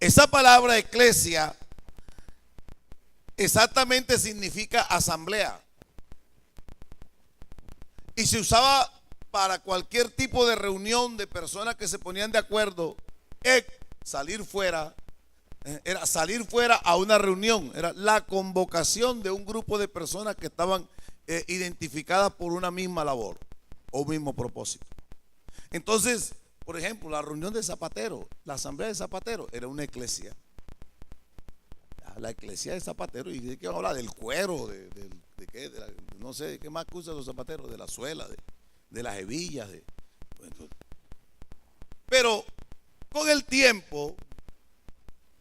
Esa palabra eclesia exactamente significa asamblea. Y se usaba para cualquier tipo de reunión de personas que se ponían de acuerdo. Salir fuera, era salir fuera a una reunión, era la convocación de un grupo de personas que estaban identificadas por una misma labor o un mismo propósito. Entonces, por ejemplo, la reunión de zapateros, la asamblea de zapateros era una eclesia. La eclesia de zapateros, y de qué habla del cuero, de qué, no sé, de qué más que usan los zapateros, de la suela, de las hebillas. Pero con el tiempo,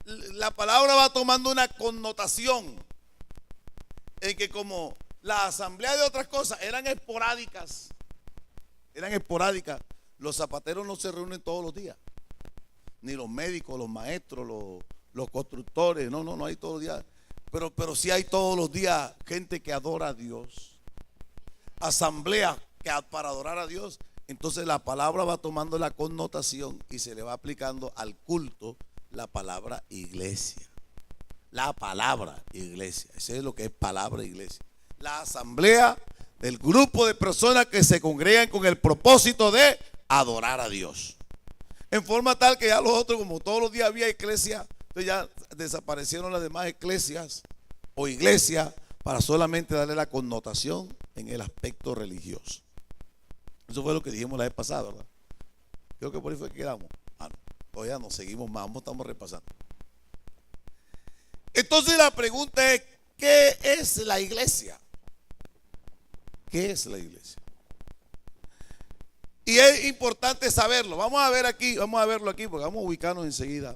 la palabra va tomando una connotación en que como la asamblea de otras cosas eran esporádicas, los zapateros no se reúnen todos los días, ni los médicos, los maestros, los constructores, no hay todos los días, pero sí hay todos los días gente que adora a Dios, asamblea para adorar a Dios. Entonces la palabra va tomando la connotación y se le va aplicando al culto la palabra iglesia. La palabra iglesia, ese es lo que es palabra iglesia. La asamblea del grupo de personas que se congregan con el propósito de adorar a Dios. En forma tal que ya los otros, como todos los días había iglesia, entonces ya desaparecieron las demás eclesias o iglesias para solamente darle la connotación en el aspecto religioso. Eso fue lo que dijimos la vez pasada, ¿verdad? Creo que por ahí fue que quedamos. No, todavía no seguimos más, estamos repasando. Entonces la pregunta es, ¿qué es la iglesia? ¿Qué es la iglesia? Y es importante saberlo. Vamos a verlo aquí, porque vamos a ubicarnos enseguida.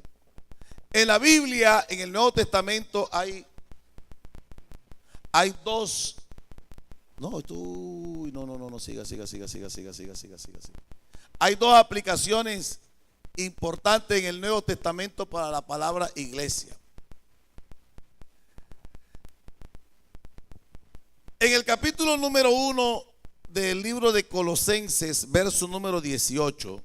En la Biblia, en el Nuevo Testamento, hay dos. Siga. Hay dos aplicaciones importantes en el Nuevo Testamento para la palabra iglesia. En el capítulo número 1 del libro de Colosenses, verso número 18,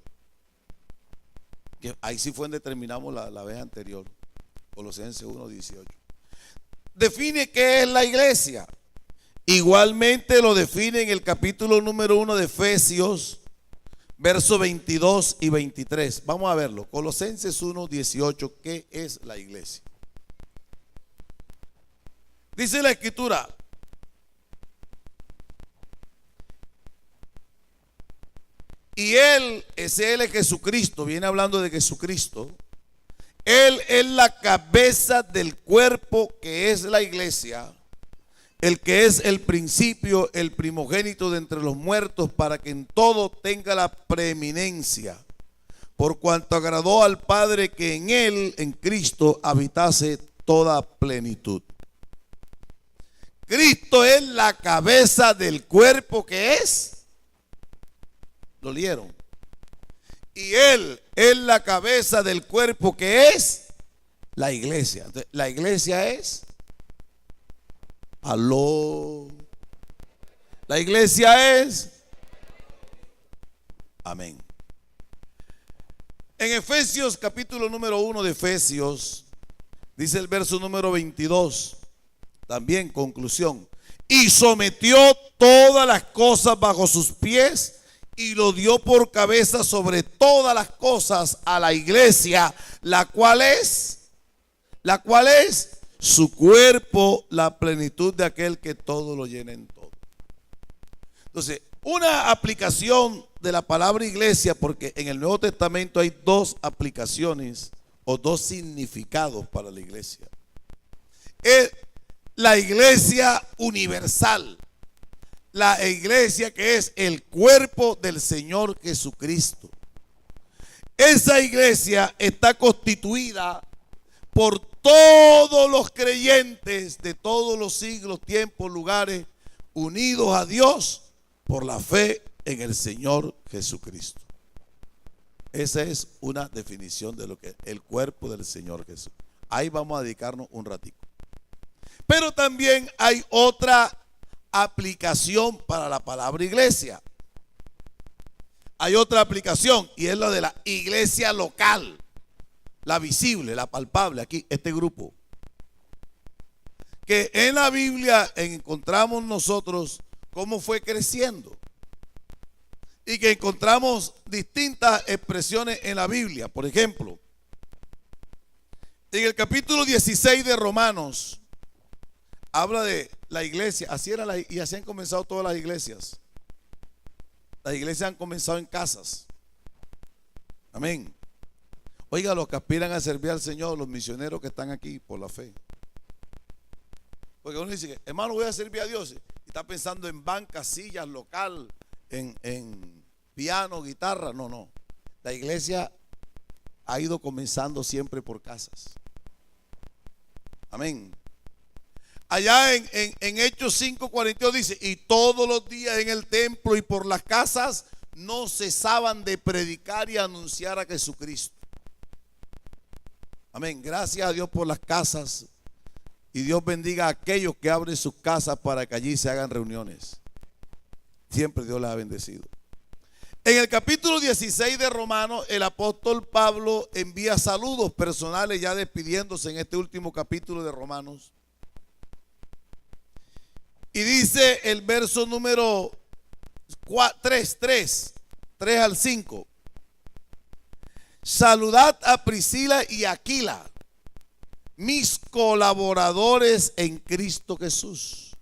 que ahí sí fue donde terminamos la vez anterior, Colosenses 1, 18, define qué es la iglesia. Igualmente lo define en el capítulo número 1 de Efesios, versos 22 y 23. Vamos a verlo. Colosenses 1, 18. ¿Qué es la iglesia? Dice la escritura: y Él, ese Él es Jesucristo, viene hablando de Jesucristo. Él es la cabeza del cuerpo que es la iglesia, el que es el principio, el primogénito de entre los muertos, para que en todo tenga la preeminencia, por cuanto agradó al Padre que en Él, en Cristo, habitase toda plenitud. Cristo es la cabeza del cuerpo que es. ¿Lo leyeron? Y Él es la cabeza del cuerpo que es la iglesia. Entonces, la iglesia es. Aló. La iglesia es. Amén. En Efesios, capítulo número 1 de Efesios, dice el verso número 22, también conclusión: y sometió todas las cosas bajo sus pies y lo dio por cabeza sobre todas las cosas a la iglesia, la cual es su cuerpo, la plenitud de aquel que todo lo llena en todo. Entonces, una aplicación de la palabra iglesia, porque en el Nuevo Testamento hay dos aplicaciones o dos significados para la iglesia. Es la iglesia universal, la iglesia que es el cuerpo del Señor Jesucristo. Esa iglesia está constituida por todos los creyentes de todos los siglos, tiempos, lugares, unidos a Dios por la fe en el Señor Jesucristo. Esa es una definición de lo que es el cuerpo del Señor Jesús. Ahí vamos a dedicarnos un ratito. Pero también hay otra aplicación para la palabra iglesia. Hay otra aplicación y es la de la iglesia local. la visible, la palpable, aquí, este grupo. Que en la Biblia encontramos nosotros cómo fue creciendo. Y que encontramos distintas expresiones en la Biblia. Por ejemplo, en el capítulo 16 de Romanos, habla de la iglesia. Así era y así han comenzado todas las iglesias. Las iglesias han comenzado en casas. Amén. Oiga, los que aspiran a servir al Señor, los misioneros que están aquí por la fe. Porque uno dice, hermano, voy a servir a Dios. Y está pensando en bancas, sillas, local, en piano, guitarra. No, no. La iglesia ha ido comenzando siempre por casas. Amén. Allá en Hechos 5:42 dice, y todos los días en el templo y por las casas no cesaban de predicar y anunciar a Jesucristo. Amén. Gracias a Dios por las casas. Y Dios bendiga a aquellos que abren sus casas para que allí se hagan reuniones. Siempre Dios les ha bendecido. En el capítulo 16 de Romanos, el apóstol Pablo envía saludos personales, ya despidiéndose en este último capítulo de Romanos. Y dice el verso número 3 al 5. Saludad a Priscila y Aquila, mis colaboradores en Cristo Jesús.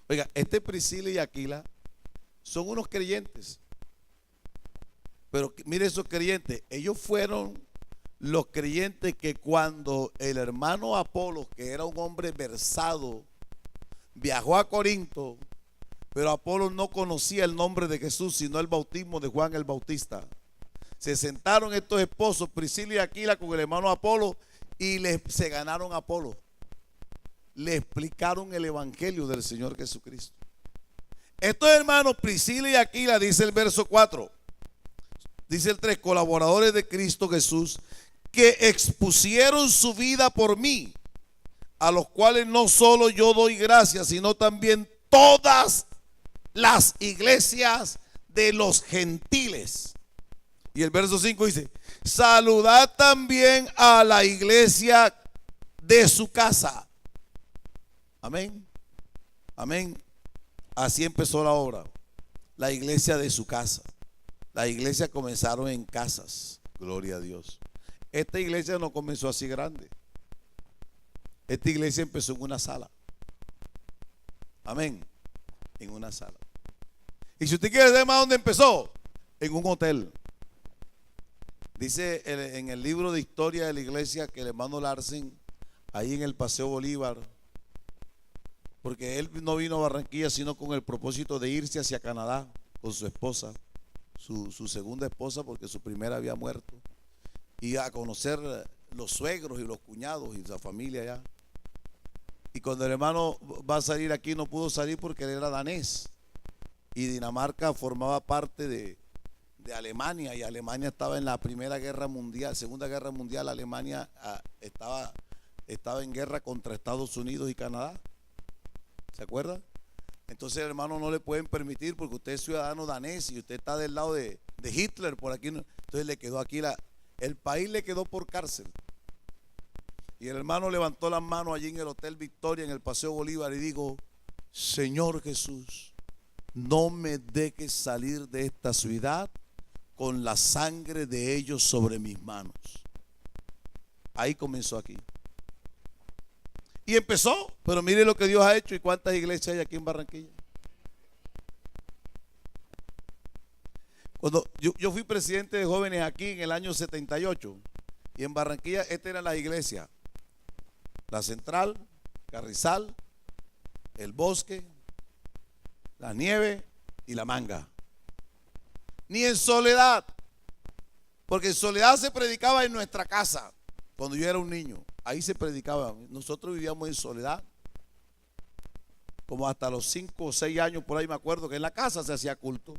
Oiga, Priscila y Aquila son unos creyentes. Pero mire esos creyentes, ellos fueron los creyentes que cuando el hermano Apolo, que era un hombre versado, viajó a Corinto, pero Apolo no conocía el nombre de Jesús, sino el bautismo de Juan el Bautista. Se sentaron estos esposos, Priscila y Aquila, con el hermano Apolo, y se ganaron a Apolo. Le explicaron el evangelio del Señor Jesucristo. Estos hermanos, Priscila y Aquila, dice el verso 4, dice el 3, colaboradores de Cristo Jesús, que expusieron su vida por mí, a los cuales no solo yo doy gracias, sino también todas las iglesias de los gentiles. Y el verso 5 dice, saludad también a la iglesia de su casa. Amén. Amén. Así empezó la obra. La iglesia de su casa. Las iglesias comenzaron en casas. Gloria a Dios. Esta iglesia no comenzó así grande. Esta iglesia empezó en una sala. Amén. En una sala. Y si usted quiere saber más dónde empezó, en un hotel. Dice en el libro de historia de la iglesia que el hermano Larsen, ahí en el Paseo Bolívar, porque él no vino a Barranquilla sino con el propósito de irse hacia Canadá con su esposa, su segunda esposa, porque su primera había muerto, y a conocer los suegros y los cuñados y la familia allá. Y cuando el hermano va a salir aquí, no pudo salir porque él era danés, y Dinamarca formaba parte de Alemania, y Alemania estaba en la Primera Guerra Mundial, Segunda Guerra Mundial. Alemania estaba en guerra contra Estados Unidos y Canadá. ¿Se acuerda? Entonces el hermano no le pueden permitir, porque usted es ciudadano danés y usted está del lado de Hitler por aquí. Entonces le quedó aquí, el país le quedó por cárcel. Y el hermano levantó las manos allí en el Hotel Victoria, en el Paseo Bolívar, y dijo, Señor Jesús, no me dejes salir de esta ciudad con la sangre de ellos sobre mis manos. Ahí comenzó aquí. Y empezó, pero mire lo que Dios ha hecho y cuántas iglesias hay aquí en Barranquilla. Cuando yo fui presidente de jóvenes aquí en el año 78, y en Barranquilla esta era la iglesia: La Central, Carrizal, El Bosque, La Nieve y La Manga. Ni en Soledad, porque en Soledad se predicaba en nuestra casa cuando yo era un niño. Ahí se predicaba. Nosotros vivíamos en Soledad como hasta los 5 o 6 años, por ahí me acuerdo que en la casa se hacía culto,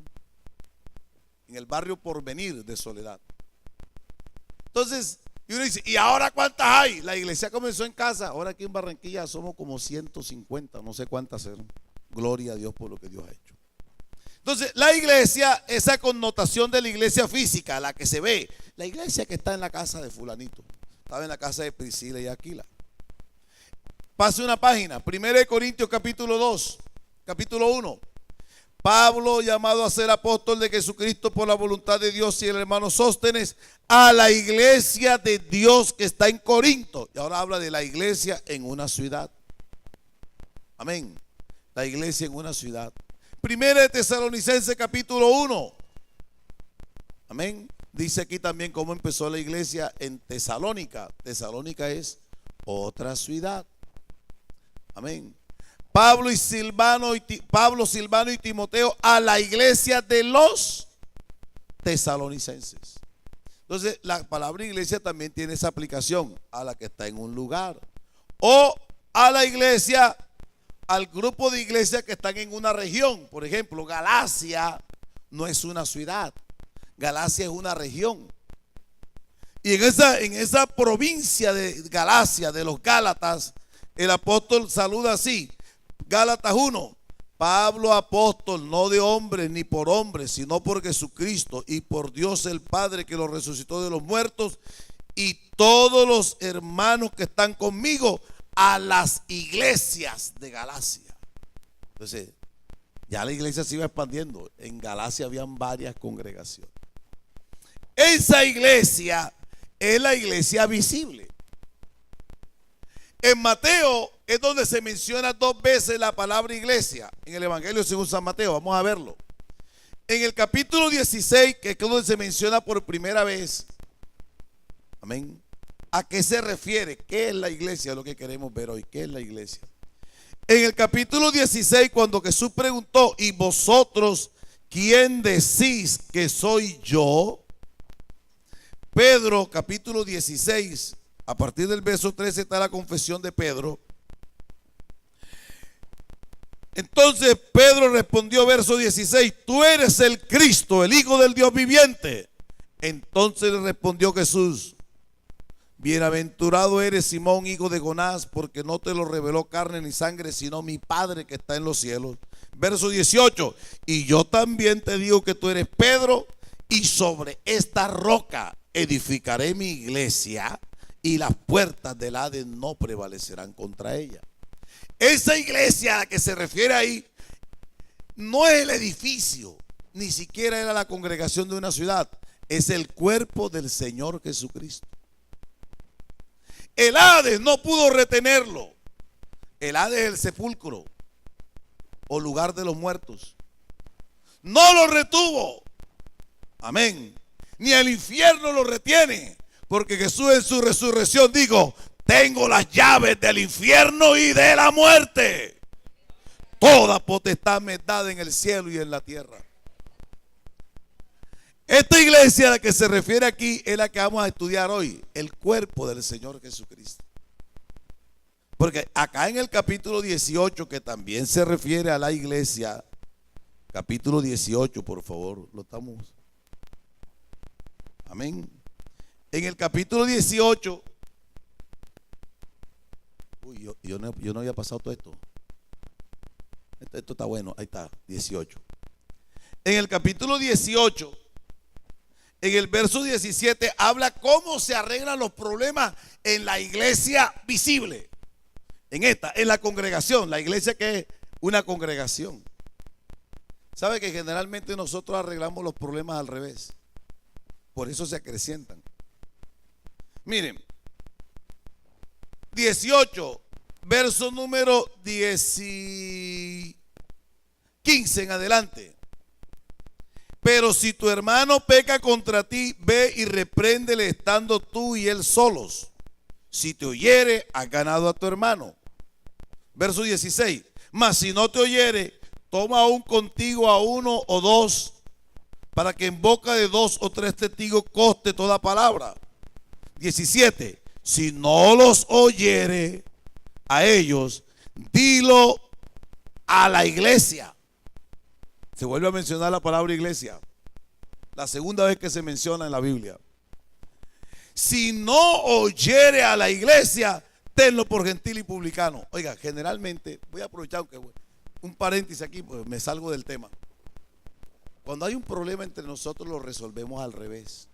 en el barrio Porvenir de Soledad. Entonces, y uno dice, ¿y ahora cuántas hay? La iglesia comenzó en casa. Ahora aquí en Barranquilla somos como 150, no sé cuántas serán. Gloria a Dios por lo que Dios ha hecho. Entonces, la iglesia, esa connotación de la iglesia física, la que se ve, la iglesia que está en la casa de fulanito. Estaba en la casa de Priscila y Aquila. Pase una página. 1 Corintios capítulo 2, capítulo 1. Pablo, llamado a ser apóstol de Jesucristo por la voluntad de Dios, y el hermano Sóstenes, a la iglesia de Dios que está en Corinto. Y ahora habla de la iglesia en una ciudad. Amén. La iglesia en una ciudad. 1 Tesalonicenses capítulo 1. Amén. Dice aquí también cómo empezó la iglesia en Tesalónica. Tesalónica es otra ciudad. Amén. Pablo, Silvano y Timoteo a la iglesia de los tesalonicenses. Entonces, la palabra iglesia también tiene esa aplicación a la que está en un lugar, o a la iglesia, al grupo de iglesias que están en una región. Por ejemplo, Galacia no es una ciudad, Galacia es una región. Y en esa provincia de Galacia, de los Gálatas, el apóstol saluda así: Gálatas 1, Pablo apóstol, no de hombres ni por hombres, sino por Jesucristo y por Dios el Padre que lo resucitó de los muertos, y todos los hermanos que están conmigo, a las iglesias de Galacia. Entonces, ya la iglesia se iba expandiendo. En Galacia habían varias congregaciones. Esa iglesia es la iglesia visible. En Mateo es donde se menciona 2 veces la palabra iglesia, en el Evangelio según San Mateo. Vamos a verlo. En el capítulo 16, que es donde se menciona por primera vez. Amén. ¿A qué se refiere? ¿Qué es la iglesia? Lo que queremos ver hoy. ¿Qué es la iglesia? En el capítulo 16, cuando Jesús preguntó: ¿y vosotros quién decís que soy yo? Pedro, capítulo 16, a partir del verso 13 está la confesión de Pedro. Entonces Pedro respondió, verso 16: tú eres el Cristo, el Hijo del Dios viviente. Entonces le respondió Jesús: bienaventurado eres, Simón, hijo de Jonás, porque no te lo reveló carne ni sangre, sino mi Padre que está en los cielos. Verso 18: y yo también te digo que tú eres Pedro, y sobre esta roca edificaré mi iglesia, y las puertas del Hades no prevalecerán contra ella. Esa iglesia a la que se refiere ahí no es el edificio, ni siquiera era la congregación de una ciudad, es el cuerpo del Señor Jesucristo. El Hades no pudo retenerlo. El Hades es el sepulcro o lugar de los muertos. No lo retuvo. Amén. Ni el infierno lo retiene, porque Jesús en su resurrección dijo: tengo las llaves del infierno y de la muerte. Toda potestad me es dada en el cielo y en la tierra. Esta iglesia a la que se refiere aquí es la que vamos a estudiar hoy, el cuerpo del Señor Jesucristo. Porque acá en el capítulo 18, que también se refiere a la iglesia, capítulo 18, por favor, lo estamos. Amén. En el capítulo 18, yo no había pasado todo esto. Esto está bueno, ahí está, 18. En el capítulo 18, en el verso 17, habla cómo se arreglan los problemas en la iglesia visible. En la congregación, la iglesia que es una congregación. ¿Sabe que generalmente nosotros arreglamos los problemas al revés? Por eso se acrecientan. Miren, 18, verso número 15 en adelante. Pero si tu hermano peca contra ti, ve y repréndele estando tú y él solos. Si te oyere, has ganado a tu hermano. Verso 16. Mas si no te oyere, toma aún contigo a uno o dos, para que en boca de 2 o 3 testigos conste toda palabra. 17. Si no los oyere a ellos, dilo a la iglesia. Se vuelve a mencionar la palabra iglesia, la segunda vez que se menciona en la Biblia. Si no oyere a la iglesia, tenlo por gentil y publicano. Oiga, generalmente, voy a aprovechar un paréntesis aquí, pues me salgo del tema. Cuando hay un problema entre nosotros, lo resolvemos al revés.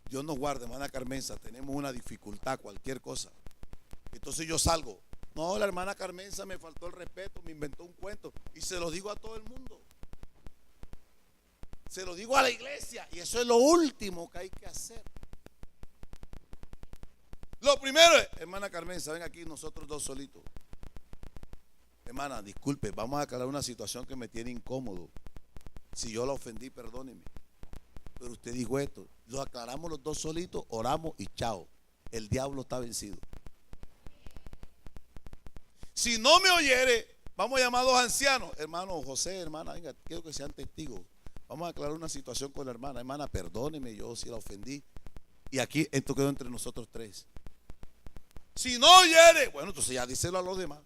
Dios nos guarde, hermana Carmenza, tenemos una dificultad, cualquier cosa. Entonces yo salgo. No, la hermana Carmenza me faltó el respeto, me inventó un cuento. Y se lo digo a todo el mundo. Se lo digo a la iglesia. Y eso es lo último que hay que hacer. Lo primero es, hermana Carmenza, ven aquí nosotros dos solitos. Hermana, disculpe, vamos a aclarar una situación que me tiene incómodo. Si yo la ofendí, perdóneme. Pero usted dijo esto. Lo aclaramos los dos solitos, oramos y chao. El diablo está vencido. Si no me oyere, vamos a llamar a dos ancianos. Hermano José, hermana, venga, quiero que sean testigos. Vamos a aclarar una situación con la hermana. Hermana, perdóneme, yo si la ofendí. Y aquí esto quedó entre nosotros tres. Si no oyere, bueno, entonces ya díselo a los demás.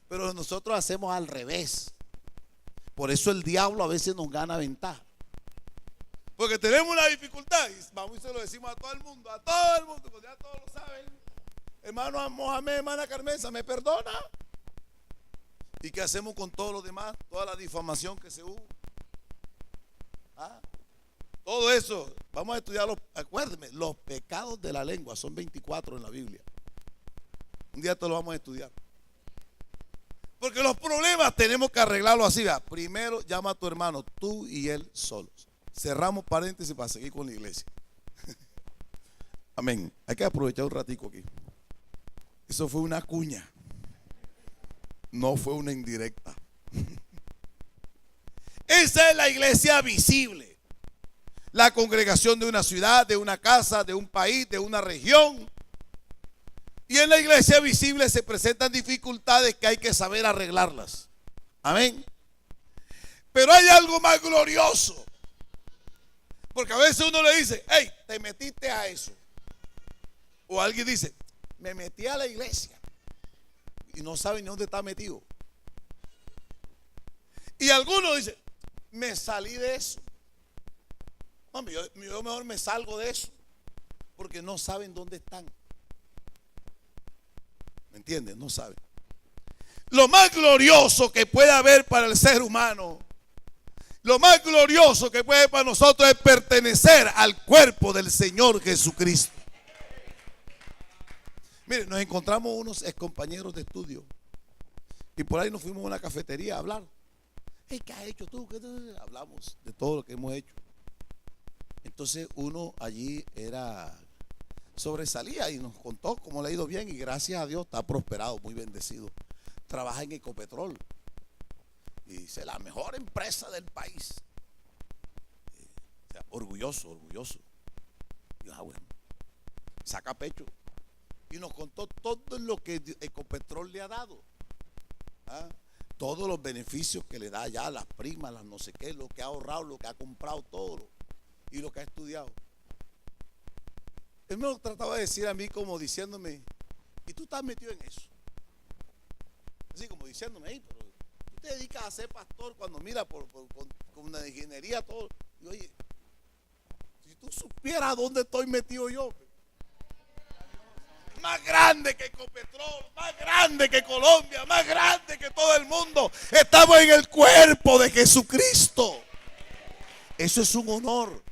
Pero nosotros hacemos al revés. Por eso el diablo a veces nos gana ventaja. Porque tenemos una dificultad y vamos y se lo decimos a todo el mundo, porque ya todos lo saben. Hermano Mohamed, hermana Carmenza, ¿me perdona? ¿Y qué hacemos con todos los demás? Toda la difamación que se hubo. Todo eso, vamos a estudiar acuérdenme, los pecados de la lengua, son 24 en la Biblia. Un día te lo vamos a estudiar. Porque los problemas tenemos que arreglarlos así. ¿Verdad? Primero llama a tu hermano, tú y él solos. Cerramos paréntesis para seguir con la iglesia. Amén. Hay que aprovechar un ratico aquí. Eso fue una cuña. No fue una indirecta. Esa es la iglesia visible. La congregación de una ciudad, de una casa, de un país, de una región. Y en la iglesia visible se presentan dificultades que hay que saber arreglarlas. Amén. Pero hay algo más glorioso. Porque a veces uno le dice, hey, te metiste a eso. O alguien dice, me metí a la iglesia. Y no sabe ni dónde está metido. Y algunos dicen, me salí de eso. Mami, yo mejor me salgo de eso. Porque no saben dónde están. ¿Me entienden? No saben. Lo más glorioso que puede haber para el ser humano, lo más glorioso que puede haber para nosotros es pertenecer al cuerpo del Señor Jesucristo. Miren, nos encontramos unos excompañeros de estudio y por ahí nos fuimos a una cafetería a hablar. Hey, ¿qué has hecho tú? Hablamos de todo lo que hemos hecho. Entonces uno allí sobresalía y nos contó cómo le ha ido bien y gracias a Dios está prosperado, muy bendecido. Trabaja en Ecopetrol y dice la mejor empresa del país. O sea, orgulloso. Y bueno, saca pecho y nos contó todo lo que Ecopetrol le ha dado. Todos los beneficios que le da ya, las primas, las no sé qué, lo que ha ahorrado, lo que ha comprado, todo y lo que ha estudiado. Él me lo trataba de decir a mí como diciéndome, ¿y tú estás metido en eso? Así como diciéndome, hey, pero tú te dedicas a ser pastor cuando mira con una ingeniería todo. Y oye, si tú supieras dónde estoy metido yo, más grande que Ecopetrol, más grande que Colombia, más grande que todo el mundo, estamos en el cuerpo de Jesucristo. Eso es un honor,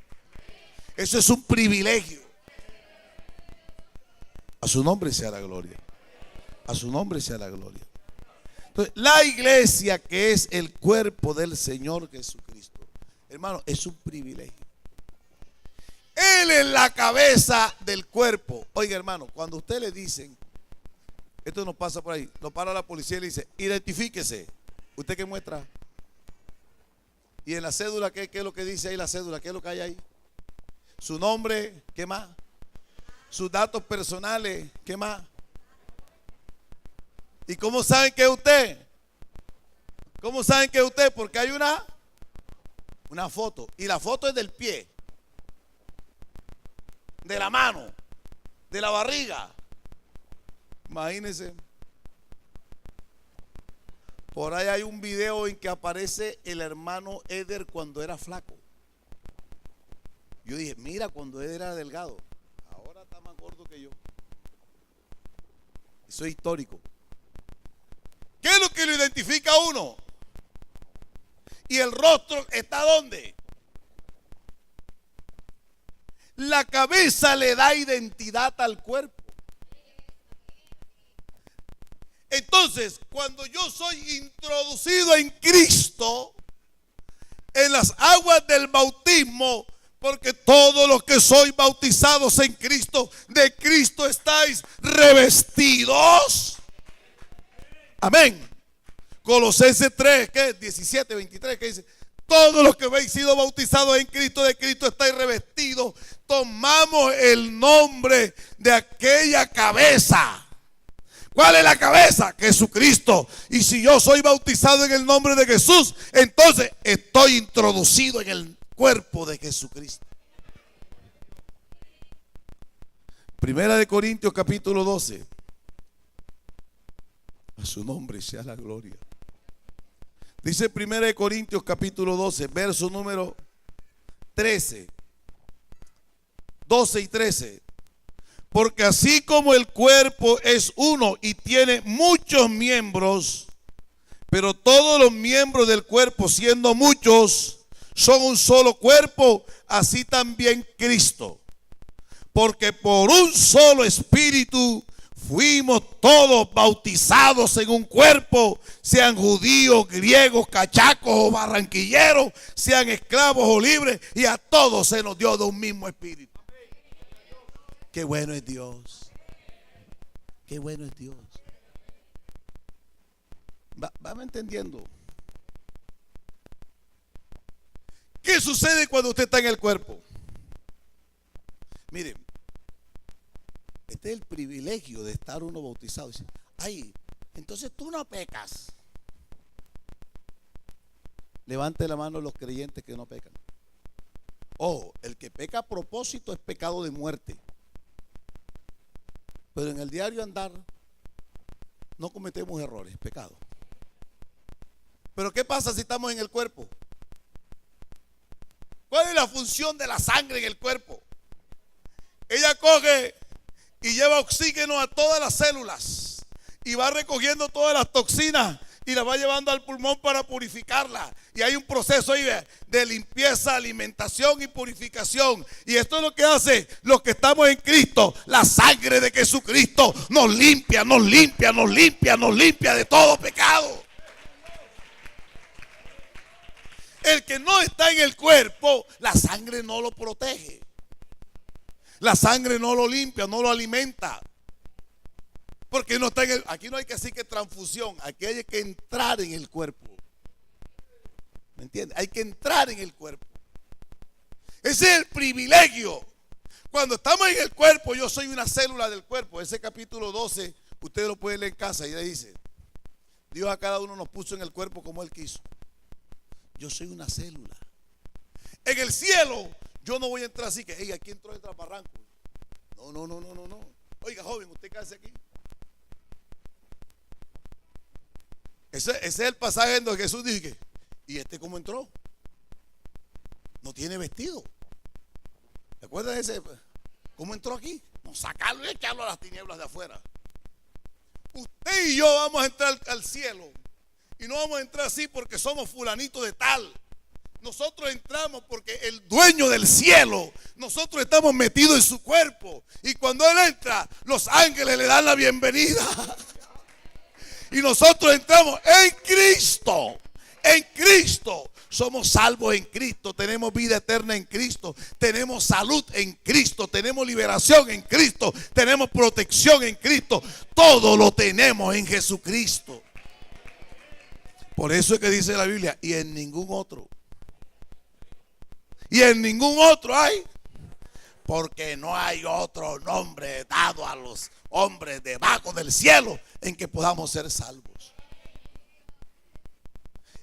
eso es un privilegio. A su nombre sea la gloria. A su nombre sea la gloria. Entonces, la iglesia que es el cuerpo del Señor Jesucristo, hermano, es un privilegio. Él es la cabeza del cuerpo. Oiga, hermano, cuando usted le dicen, esto nos pasa por ahí, lo para la policía y le dice, identifíquese. ¿Usted qué muestra? Y en la cédula, ¿qué es lo que dice ahí la cédula? ¿Qué es lo que hay ahí? Su nombre, ¿qué más? Sus datos personales, ¿qué más? ¿Y cómo saben que es usted? ¿Cómo saben que es usted? Porque hay una foto. Y la foto es del pie, de la mano, de la barriga. Imagínense. Por ahí hay un video en que aparece el hermano Eder cuando era flaco. Yo dije, mira, cuando Eder era delgado. Ahora está más gordo que yo. Eso es histórico. ¿Qué es lo que lo identifica a uno? ¿Y el rostro está dónde? La cabeza le da identidad al cuerpo. Entonces, cuando yo soy introducido en Cristo, en las aguas del bautismo, porque todos los que sois bautizados en Cristo, de Cristo estáis revestidos. Amén. Colosenses 3, ¿qué? 17, 23, que dice: todos los que habéis sido bautizados en Cristo, de Cristo estáis revestidos. Tomamos el nombre de aquella cabeza. ¿Cuál es la cabeza? Jesucristo. Y si yo soy bautizado en el nombre de Jesús, entonces estoy introducido en el cuerpo de Jesucristo. Primera de Corintios capítulo 12. A su nombre sea la gloria. Dice Primera de Corintios capítulo 12, verso número 13. 12 y 13. Porque así como el cuerpo es uno y tiene muchos miembros, pero todos los miembros del cuerpo, siendo muchos, son un solo cuerpo, así también Cristo. Porque por un solo espíritu fuimos todos bautizados en un cuerpo, sean judíos, griegos, cachacos o barranquilleros, sean esclavos o libres, y a todos se nos dio de un mismo espíritu. Qué bueno es Dios. Qué bueno es Dios. ¿Va entendiendo? ¿Qué sucede cuando usted está en el cuerpo? Miren, este es el privilegio de estar uno bautizado. Dice: ay, entonces tú no pecas. Levante la mano los creyentes que no pecan. Ojo, el que peca a propósito es pecado de muerte. Pero en el diario andar no cometemos errores, pecado. Pero ¿qué pasa si estamos en el cuerpo? ¿Cuál es la función de la sangre en el cuerpo? Ella coge y lleva oxígeno a todas las células y va recogiendo todas las toxinas y las va llevando al pulmón para purificarla. Y hay un proceso ahí de limpieza, alimentación y purificación. Y esto es lo que hace los que estamos en Cristo. La sangre de Jesucristo nos limpia, nos limpia, nos limpia, nos limpia de todo pecado. El que no está en el cuerpo, la sangre no lo protege. La sangre no lo limpia, no lo alimenta. Porque no está en aquí no hay que decir que transfusión, aquí hay que entrar en el cuerpo. ¿Me entiende? Hay que entrar en el cuerpo. Ese es el privilegio. Cuando estamos en el cuerpo, yo soy una célula del cuerpo. Ese capítulo 12, usted lo puede leer en casa y ahí dice: Dios a cada uno nos puso en el cuerpo como Él quiso. Yo soy una célula. En el cielo, yo no voy a entrar así que, hey, aquí entró detrás barranco. No. Oiga, joven, usted qué hace aquí. Ese es el pasaje en donde Jesús dice: ¿y este cómo entró? No tiene vestido. ¿Te acuerdas de ese? ¿Cómo entró aquí? No, sacarlo y echarlo a las tinieblas de afuera. Usted y yo vamos a entrar al cielo. Y no vamos a entrar así porque somos fulanitos de tal. Nosotros entramos porque el dueño del cielo, nosotros estamos metidos en su cuerpo. Y cuando Él entra, los ángeles le dan la bienvenida. Y nosotros entramos en Cristo. En Cristo. Somos salvos en Cristo. Tenemos vida eterna en Cristo. Tenemos salud en Cristo. Tenemos liberación en Cristo. Tenemos protección en Cristo. Todo lo tenemos en Jesucristo. Por eso es que dice la Biblia: y en ningún otro. Y en ningún otro hay. Porque no hay otro nombre dado a los hombres debajo del cielo en que podamos ser salvos.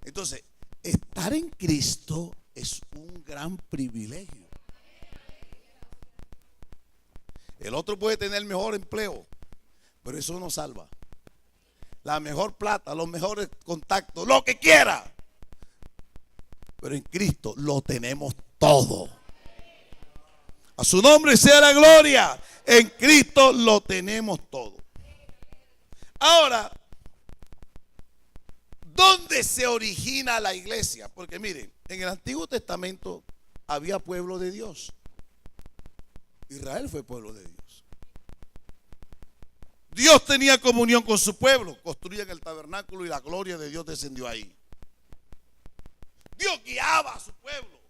Entonces, estar en Cristo es un gran privilegio. El otro puede tener el mejor empleo, pero eso no salva. La mejor plata, los mejores contactos, lo que quiera. Pero en Cristo lo tenemos todo. A su nombre sea la gloria. En Cristo lo tenemos todo. Ahora, ¿dónde se origina la iglesia? Porque miren, en el Antiguo Testamento había pueblo de Dios. Israel fue pueblo de Dios. Dios tenía comunión con su pueblo. Construían el tabernáculo y la gloria de Dios descendió ahí. Dios guiaba a su pueblo.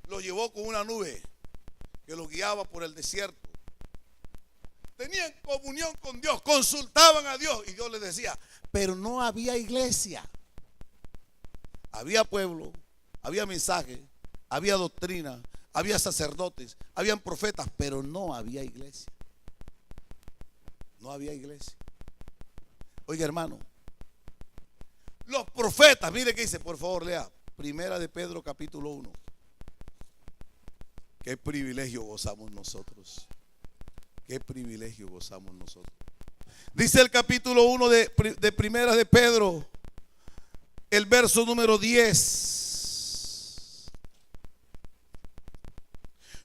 Lo llevó con una nube que lo guiaba por el desierto. Tenían comunión con Dios, consultaban a Dios y Dios les decía, pero no había iglesia. Había pueblo, había mensaje, había doctrina, había sacerdotes, habían profetas, pero no había iglesia. No había iglesia. Oiga, hermano, los profetas, mire que dice, por favor lea, Primera de Pedro capítulo 1. Qué privilegio gozamos nosotros. Qué privilegio gozamos nosotros. Dice el capítulo 1 de Primera de Pedro, el verso número 10.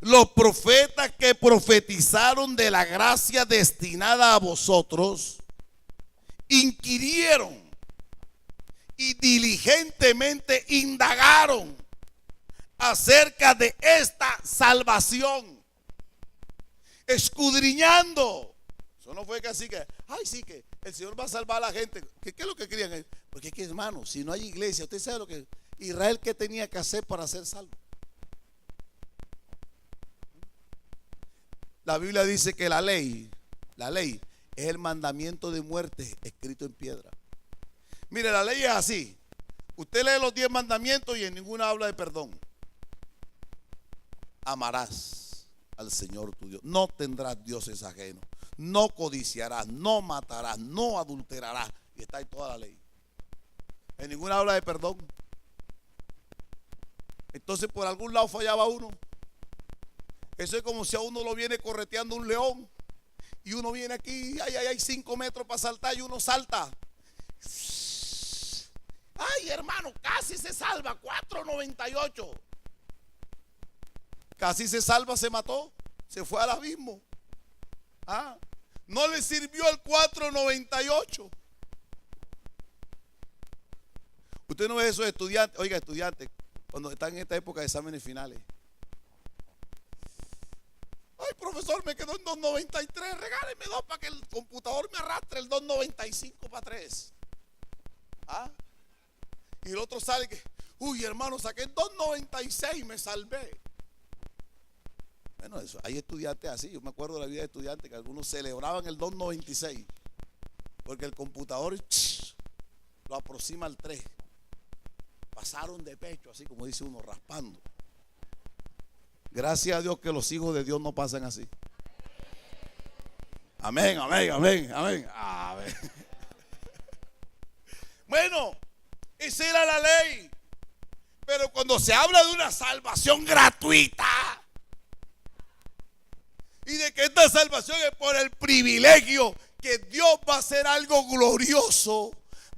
Los profetas que profetizaron de la gracia destinada a vosotros, inquirieron y diligentemente indagaron acerca de esta salvación, escudriñando. Eso no fue que así que, ay, sí, que el Señor va a salvar a la gente. ¿Qué es lo que querían? Porque es que, hermano, si no hay iglesia, usted sabe lo que Israel, ¿qué tenía que hacer para ser salvo? La Biblia dice que la ley es el mandamiento de muerte escrito en piedra. Mire, la ley es así. Usted lee los 10 mandamientos y en ninguna habla de perdón. Amarás al Señor tu Dios. No tendrás dioses ajenos. No codiciarás, no matarás, no adulterarás. Y está ahí toda la ley. En ninguna habla de perdón. Entonces por algún lado fallaba uno. Eso es como si a uno lo viene correteando un león. Y uno viene aquí, hay 5 metros para saltar y uno salta. Ay, hermano, casi se salva, 4.98. Casi se salva, se mató, se fue al abismo. No le sirvió el 4.98. Usted no ve esos estudiantes, oiga, estudiantes, cuando están en esta época de exámenes finales. Ay, profesor, me quedó en 2.93, regáleme 2 para que el computador me arrastre el 2.95 para 3. Y el otro sale que, uy, hermano, saqué 2.96, me salvé. Bueno, eso, hay estudiantes así. Yo me acuerdo de la vida de estudiantes que algunos celebraban el 2.96 porque el computador lo aproxima al 3. Pasaron de pecho, así como dice uno, raspando. Gracias a Dios que los hijos de Dios no pasan así. Amén, amén, amén, amén, amén. Bueno, esa era la ley. Pero cuando se habla de una salvación gratuita y de que esta salvación es por el privilegio que Dios va a hacer algo glorioso,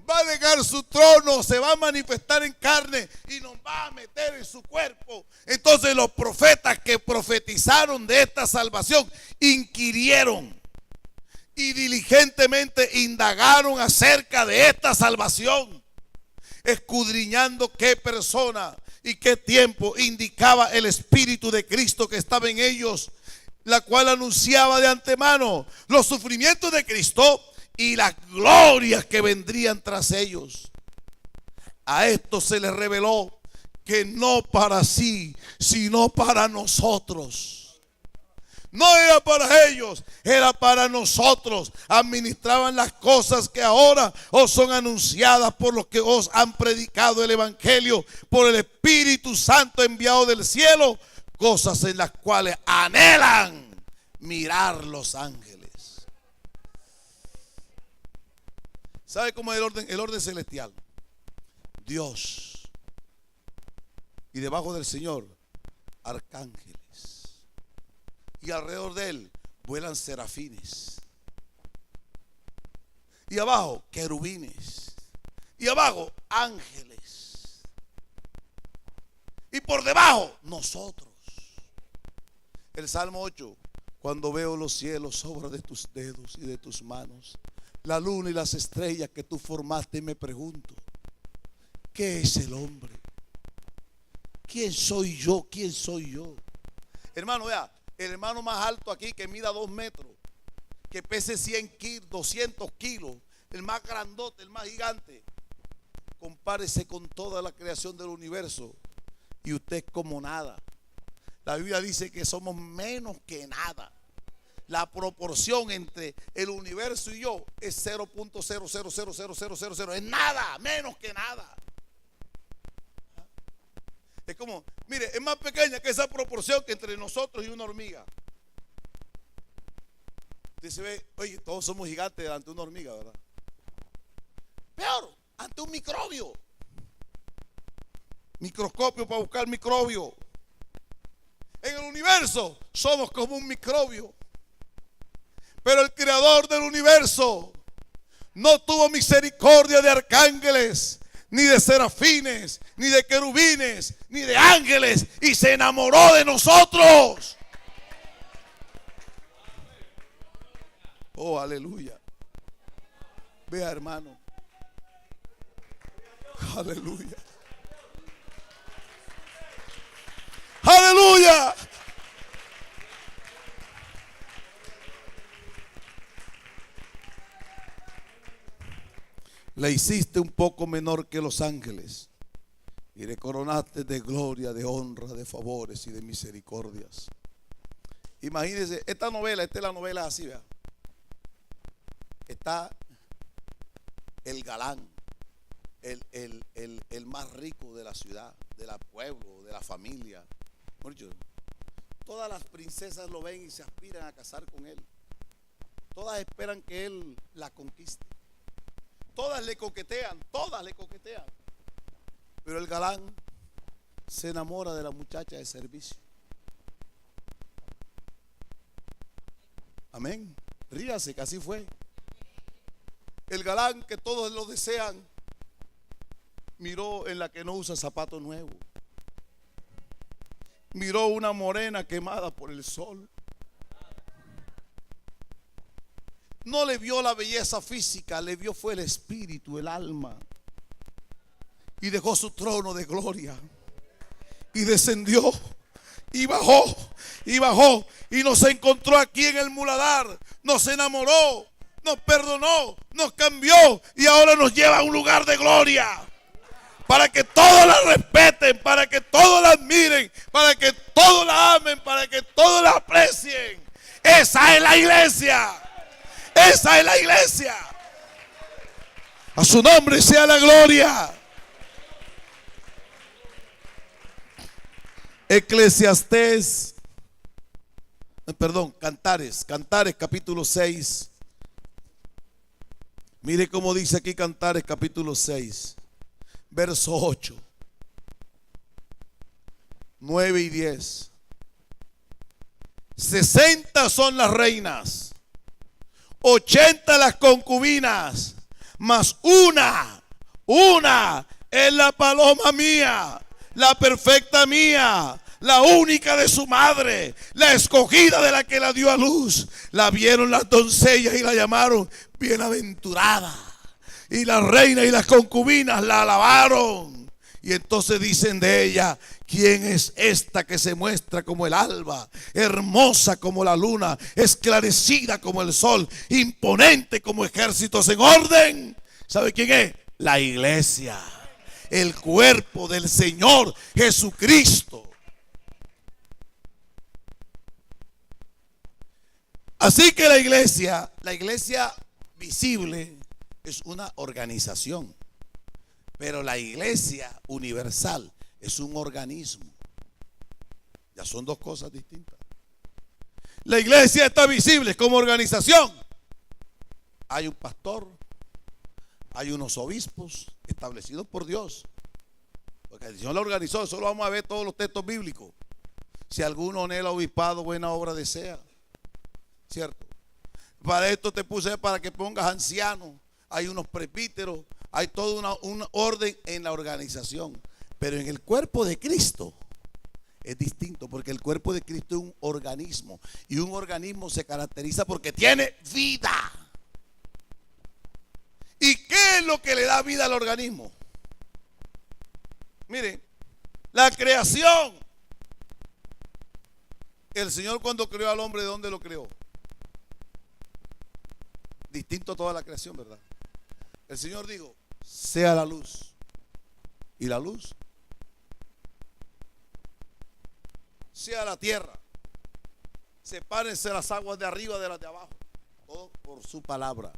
va a dejar su trono, se va a manifestar en carne y nos va a meter en su cuerpo. Entonces los profetas que profetizaron de esta salvación inquirieron y diligentemente indagaron acerca de esta salvación, escudriñando qué persona y qué tiempo indicaba el Espíritu de Cristo que estaba en ellos, la cual anunciaba de antemano los sufrimientos de Cristo y las glorias que vendrían tras ellos. A esto se les reveló que no para sí, sino para nosotros. No era para ellos, era para nosotros. Administraban las cosas que ahora os son anunciadas por los que os han predicado el Evangelio, por el Espíritu Santo enviado del cielo, cosas en las cuales anhelan mirar los ángeles. ¿Sabe cómo es el orden? El orden celestial. Dios. Y debajo del Señor, arcángeles. Y alrededor de él vuelan serafines. Y abajo, querubines. Y abajo, ángeles. Y por debajo, nosotros. El Salmo 8. Cuando veo los cielos, obra de tus dedos y de tus manos, la luna y las estrellas que tú formaste, me pregunto, ¿qué es el hombre? ¿Quién soy yo? ¿Quién soy yo? Hermano, vea, el hermano más alto aquí que mida 2 metros, que pese 100 kilos, 200 kilos, el más grandote, el más gigante, compárese con toda la creación del universo y usted es como nada. La Biblia dice que somos menos que nada. La proporción entre el universo y yo es 0.000000, es nada, menos que nada. Es como, mire, es más pequeña que esa proporción que entre nosotros y una hormiga. Dice, ve, oye, todos somos gigantes ante una hormiga, ¿verdad? Peor, ante un microbio. Microscopio para buscar microbio. En el universo somos como un microbio. Pero el creador del universo no tuvo misericordia de arcángeles, ni de serafines, ni de querubines, ni de ángeles, y se enamoró de nosotros. Oh, aleluya. Vea, hermano. Aleluya. Aleluya. Le hiciste un poco menor que los ángeles y le coronaste de gloria, de honra, de favores y de misericordias. Imagínense, esta es la novela así, ¿verdad? Está el galán, el más rico de la ciudad, del pueblo, de la familia. Todas las princesas lo ven y se aspiran a casar con él. Todas esperan que él la conquiste. Todas le coquetean, pero el galán se enamora de la muchacha de servicio. Amén. Ríase, que así fue. El galán que todos lo desean miró en la que no usa zapatos nuevos. Miró una morena quemada por el sol. No le vio la belleza física, le vio fue el espíritu, el alma. Y dejó su trono de gloria y descendió y bajó y nos encontró aquí en el muladar. Nos enamoró, nos perdonó, nos cambió y ahora nos lleva a un lugar de gloria, para que todos la respeten, para que todos la admiren, para que todos la amen, para que todos la aprecien. Esa es la iglesia. Esa es la iglesia. A su nombre sea la gloria. Cantares capítulo 6. Mire cómo dice aquí Cantares capítulo 6, verso 8, 9 y 10. 60 son las reinas, 80 las concubinas, mas una es la paloma mía, la perfecta mía, la única de su madre, la escogida de la que la dio a luz. La vieron las doncellas y la llamaron bienaventurada, y las reinas y las concubinas la alabaron. Y entonces dicen de ella: ¿quién es esta que se muestra como el alba, hermosa como la luna, esclarecida como el sol, imponente como ejércitos en orden? ¿Sabe quién es? La iglesia, el cuerpo del Señor Jesucristo. Así que la iglesia visible es una organización, pero la iglesia universal es un organismo. Ya son dos cosas distintas. La iglesia está visible como organización. Hay un pastor, hay unos obispos establecidos por Dios, porque el Señor la organizó. Solo vamos a ver todos los textos bíblicos. Si alguno anhela obispado, buena obra desea. ¿Cierto? Para esto te puse para que pongas ancianos. Hay unos presbíteros, hay toda una orden en la organización. Pero en el cuerpo de Cristo es distinto, porque el cuerpo de Cristo es un organismo, y un organismo se caracteriza porque tiene vida. ¿Y qué es lo que le da vida al organismo? Miren, la creación El Señor cuando creó al hombre, ¿de dónde lo creó? Distinto a toda la creación, ¿verdad? El Señor dijo, sea la luz. Y la luz, sea la tierra. Sepárense las aguas de arriba de las de abajo. Todo por su palabra.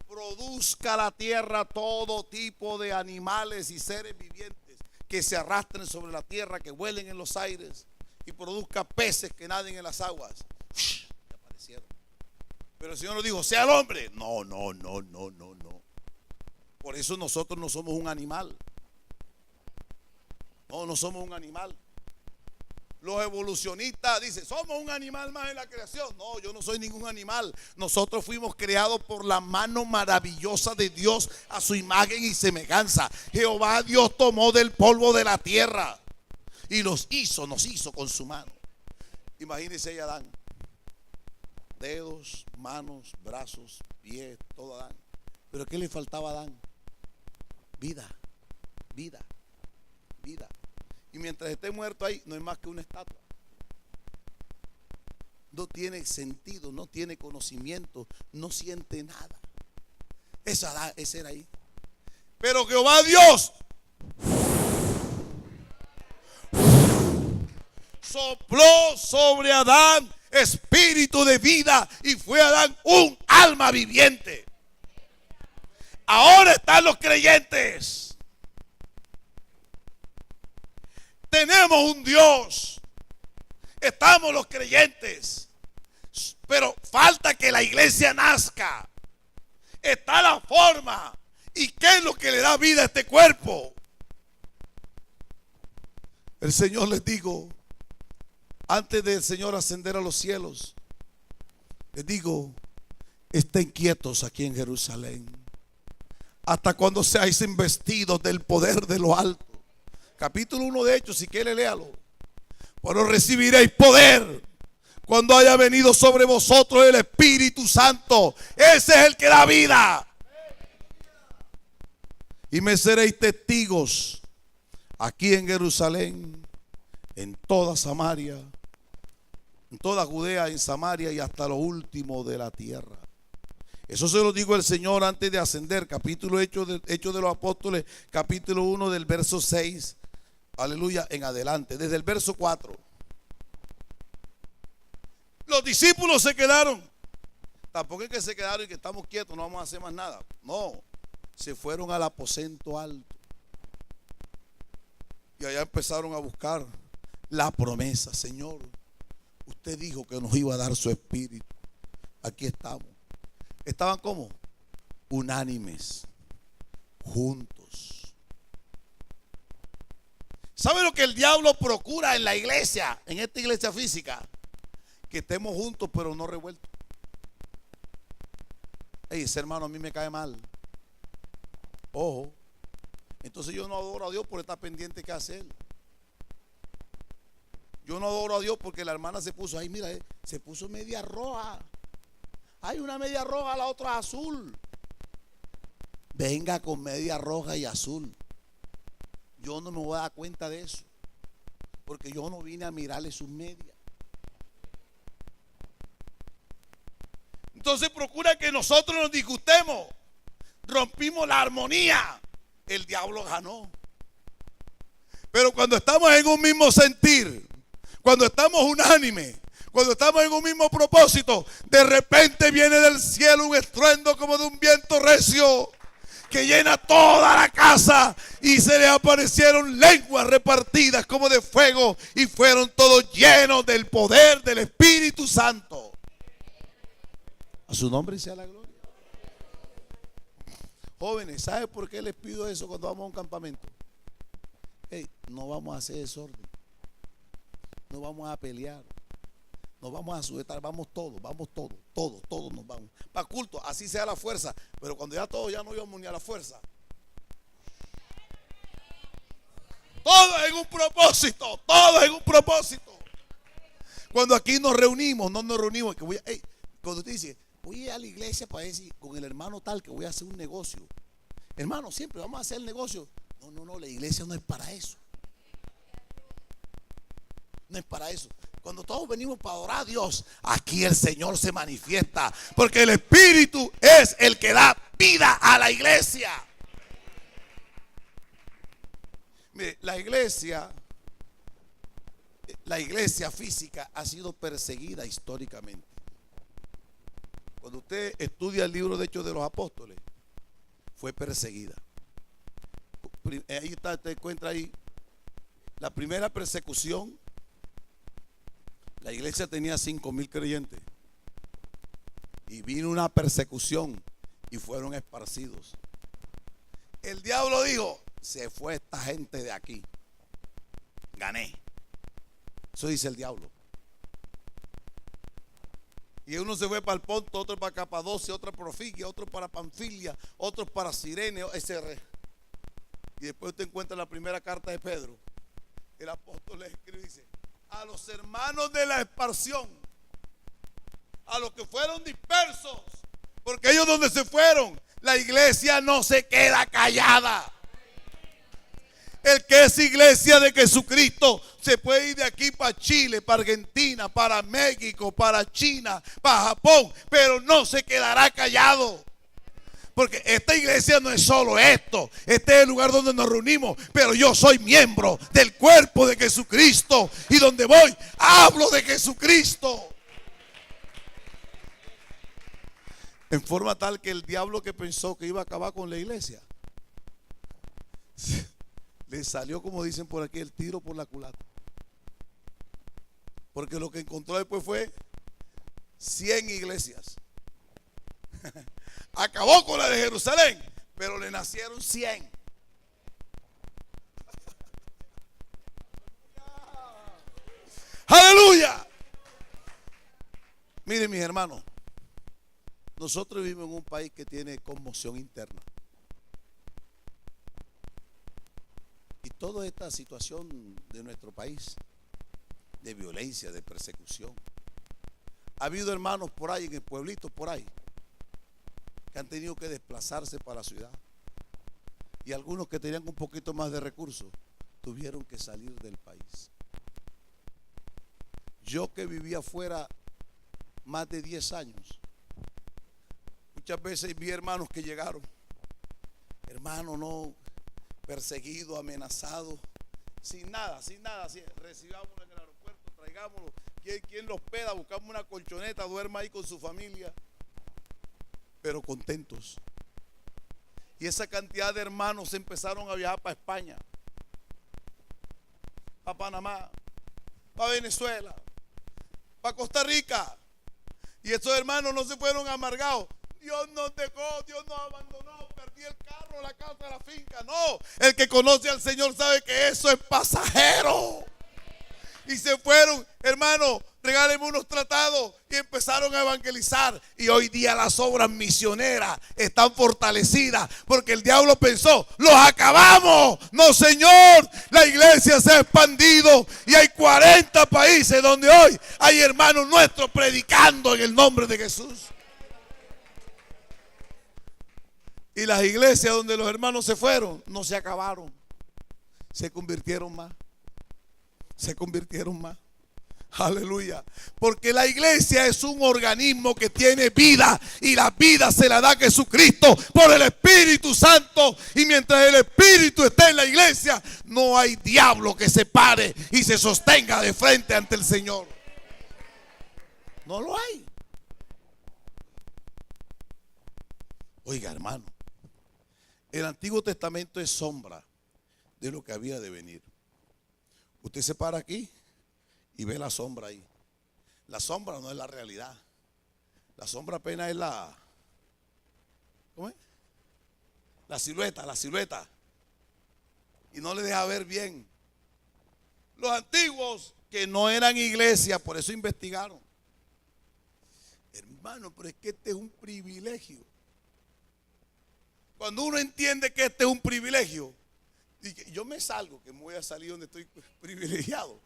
Produzca la tierra todo tipo de animales y seres vivientes que se arrastren sobre la tierra, que vuelen en los aires, y produzca peces que naden en las aguas. Y aparecieron. Pero el Señor nos dijo, sea el hombre. No. Por eso nosotros no somos un animal. No somos un animal. Los evolucionistas dicen, somos un animal más en la creación. No, yo no soy ningún animal. Nosotros fuimos creados por la mano maravillosa de Dios a su imagen y semejanza. Jehová Dios tomó del polvo de la tierra y nos hizo con su mano. Imagínense ahí Adán. Dedos, manos, brazos, pies, todo Adán. ¿Pero qué le faltaba a Adán? Vida. Y mientras esté muerto ahí, no es más que una estatua. No tiene sentido, no tiene conocimiento, no siente nada. Ese era ahí. Pero Jehová Dios sopló sobre Adán espíritu de vida y fue Adán un alma viviente. Ahora están los creyentes. Tenemos un Dios. Estamos los creyentes. Pero falta que la iglesia nazca. Está la forma. ¿Y qué es lo que le da vida a este cuerpo? El Señor les dijo, antes del Señor ascender a los cielos, les digo, estén quietos aquí en Jerusalén, hasta cuando seáis investidos del poder de lo alto. Capítulo 1 de Hechos, si quiere léalo. Pero recibiréis poder cuando haya venido sobre vosotros el Espíritu Santo. Ese es el que da vida. Y me seréis testigos aquí en Jerusalén, en toda Samaria, en toda Judea, en Samaria y hasta lo último de la tierra. Eso se lo digo el Señor antes de ascender. Capítulo Hechos de los Apóstoles, capítulo 1 del verso 6. Aleluya, en adelante, desde el verso 4. Los discípulos se quedaron. Tampoco es que se quedaron y que estamos quietos, no vamos a hacer más nada. No, se fueron al aposento alto. Y allá empezaron a buscar la promesa. Señor, usted dijo que nos iba a dar su espíritu. Aquí estamos. Estaban como unánimes, juntos. ¿Sabe lo que el diablo procura en la iglesia, en esta iglesia física? Que estemos juntos pero no revueltos. Ese hermano a mí me cae mal. Ojo. Entonces yo no adoro a Dios por estar pendiente que hace él. Yo no adoro a Dios porque la hermana se puso, ay mira, se puso media roja. Hay una media roja, la otra azul. Venga con media roja y azul. Yo no me voy a dar cuenta de eso, porque yo no vine a mirarle sus medias. Entonces procura que nosotros nos disgustemos. Rompimos la armonía. El diablo ganó. Pero cuando estamos en un mismo sentir, cuando estamos unánimes, cuando estamos en un mismo propósito, de repente viene del cielo un estruendo como de un viento recio que llena toda la casa, y se le aparecieron lenguas repartidas como de fuego y fueron todos llenos del poder del Espíritu Santo. A su nombre sea la gloria. Jóvenes, ¿sabe por qué les pido eso cuando vamos a un campamento? Hey, no vamos a hacer desorden, no vamos a pelear, nos vamos a sujetar, vamos todos nos vamos. Para culto, así sea la fuerza, pero cuando ya todos ya no íbamos ni a la fuerza. Todo en un propósito, todo en un propósito. Cuando aquí nos reunimos, no nos reunimos, que cuando usted dice, voy a ir a la iglesia para decir con el hermano tal que voy a hacer un negocio. Hermano, siempre vamos a hacer el negocio. No, la iglesia no es para eso. No es para eso. Cuando todos venimos para adorar a Dios, aquí el Señor se manifiesta, porque el Espíritu es el que da vida a la iglesia. Mire, la iglesia física ha sido perseguida históricamente. Cuando usted estudia el libro de Hechos de los Apóstoles, fue perseguida. Ahí está, te encuentra ahí la primera persecución. La iglesia tenía 5,000 creyentes y vino una persecución y fueron esparcidos. El diablo dijo: se fue esta gente de aquí, gané. Eso dice el diablo. Y uno se fue para el Ponto, otro para Capadocia, otro para Frigia, otro para Panfilia, otro para Cirene, SR. Y después usted encuentra la primera carta de Pedro. El apóstol le escribe y dice: a los hermanos de la expansión, a los que fueron dispersos, porque ellos donde se fueron, la iglesia no se queda callada. El que es iglesia de Jesucristo se puede ir de aquí para Chile, para Argentina, para México, para China, para Japón, pero no se quedará callado. Porque esta iglesia no es solo esto, este es el lugar donde nos reunimos, pero yo soy miembro del cuerpo de Jesucristo y donde voy hablo de Jesucristo. En forma tal que el diablo que pensó que iba a acabar con la iglesia, le salió, como dicen por aquí, el tiro por la culata. Porque lo que encontró después fue 100 iglesias. Acabó con la de Jerusalén, pero le nacieron 100. Aleluya. Miren, mis hermanos, nosotros vivimos en un país que tiene conmoción interna. Y toda esta situación de nuestro país, de violencia, de persecución, ha habido hermanos por ahí, en el pueblito por ahí, que han tenido que desplazarse para la ciudad. Y algunos que tenían un poquito más de recursos tuvieron que salir del país. Yo que vivía afuera más de 10 años, muchas veces vi hermanos que llegaron, hermanos no, perseguidos, amenazados, sin nada, así, recibámoslo en el aeropuerto, traigámoslo, ¿quién los hospeda? Buscamos una colchoneta, duerma ahí con su familia, pero contentos. Y esa cantidad de hermanos empezaron a viajar para España, para Panamá, para Venezuela, para Costa Rica. Y esos hermanos no se fueron amargados. Dios nos dejó, Dios nos abandonó, perdí el carro, la casa, la finca. No, el que conoce al Señor sabe que eso es pasajero. Y se fueron, hermano, regálenme unos tratados, y empezaron a evangelizar. Y hoy día las obras misioneras están fortalecidas, porque el diablo pensó: los acabamos. No, señor, la iglesia se ha expandido y hay 40 países donde hoy hay hermanos nuestros predicando en el nombre de Jesús. Y las iglesias donde los hermanos se fueron no se acabaron, se convirtieron más. Se convirtieron más. Aleluya. Porque la iglesia es un organismo que tiene vida, y la vida se la da Jesucristo por el Espíritu Santo. Y mientras el Espíritu esté en la iglesia, no hay diablo que se pare y se sostenga de frente ante el Señor. No lo hay. Oiga, hermano, el Antiguo Testamento es sombra de lo que había de venir. Usted se para aquí y ve la sombra ahí. La sombra no es la realidad. La sombra apenas es ¿cómo es? La silueta. Y no le deja ver bien. Los antiguos, que no eran iglesia, por eso investigaron. Hermano, pero es que este es un privilegio. Cuando uno entiende que este es un privilegio, yo me salgo, que me voy a salir donde estoy privilegiado.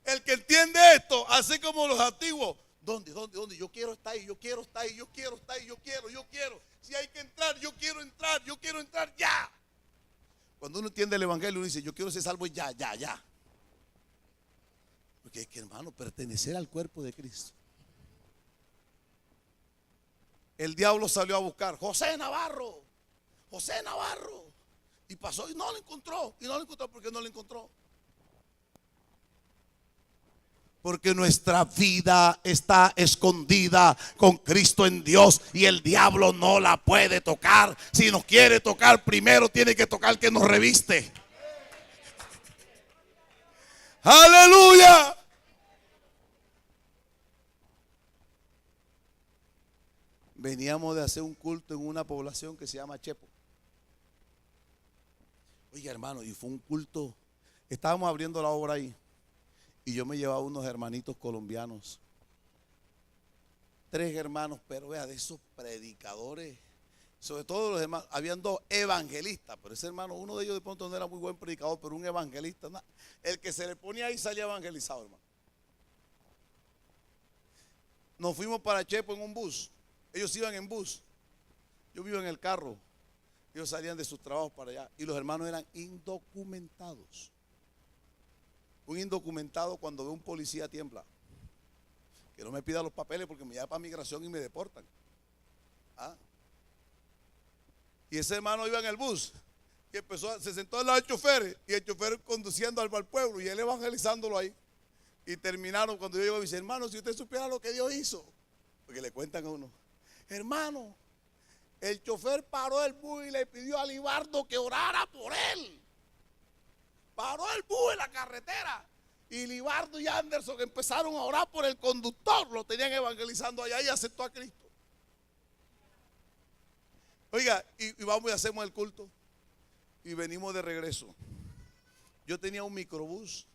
El que entiende esto, hace como los antiguos. ¿Dónde? Yo quiero estar ahí, yo quiero estar ahí, yo quiero estar ahí, yo quiero. Si hay que entrar, yo quiero entrar ya. Cuando uno entiende el evangelio, uno dice: yo quiero ser salvo ya. Porque es que, hermano, pertenecer al cuerpo de Cristo. El diablo salió a buscar José Navarro, José Navarro. Y pasó y no lo encontró. Y no lo encontró. ¿Por qué no lo encontró? Porque nuestra vida está escondida con Cristo en Dios y el diablo no la puede tocar. Si nos quiere tocar, primero tiene que tocar que nos reviste. Aleluya. Veníamos de hacer un culto en una población que se llama Chepo. Oiga, hermano, y fue un culto. Estábamos abriendo la obra ahí. Y yo me llevaba unos hermanitos colombianos. 3 hermanos, pero vea, de esos predicadores. Sobre todo los hermanos, habían 2 evangelistas. Pero ese hermano, uno de ellos de pronto no era muy buen predicador, pero un evangelista. No, el que se le ponía ahí salía evangelizado, hermano. Nos fuimos para Chepo en un bus. Ellos iban en bus. Yo vivo en el carro. Ellos salían de sus trabajos para allá. Y los hermanos eran indocumentados. Un indocumentado cuando ve un policía tiembla. Que no me pida los papeles porque me lleva para migración y me deportan. ¿Ah? Y ese hermano iba en el bus. Y se sentó al lado del chofer. Y el chofer conduciendo al pueblo. Y él evangelizándolo ahí. Y terminaron cuando yo llego y dice, hermano, si usted supiera lo que Dios hizo. Porque le cuentan a uno. Hermano, el chofer paró el bus y le pidió a Libardo que orara por él. Paró el bus en la carretera. Y Libardo y Anderson empezaron a orar por el conductor. Lo tenían evangelizando allá y aceptó a Cristo. Oiga, y vamos y hacemos el culto. Y venimos de regreso. Yo tenía un microbús.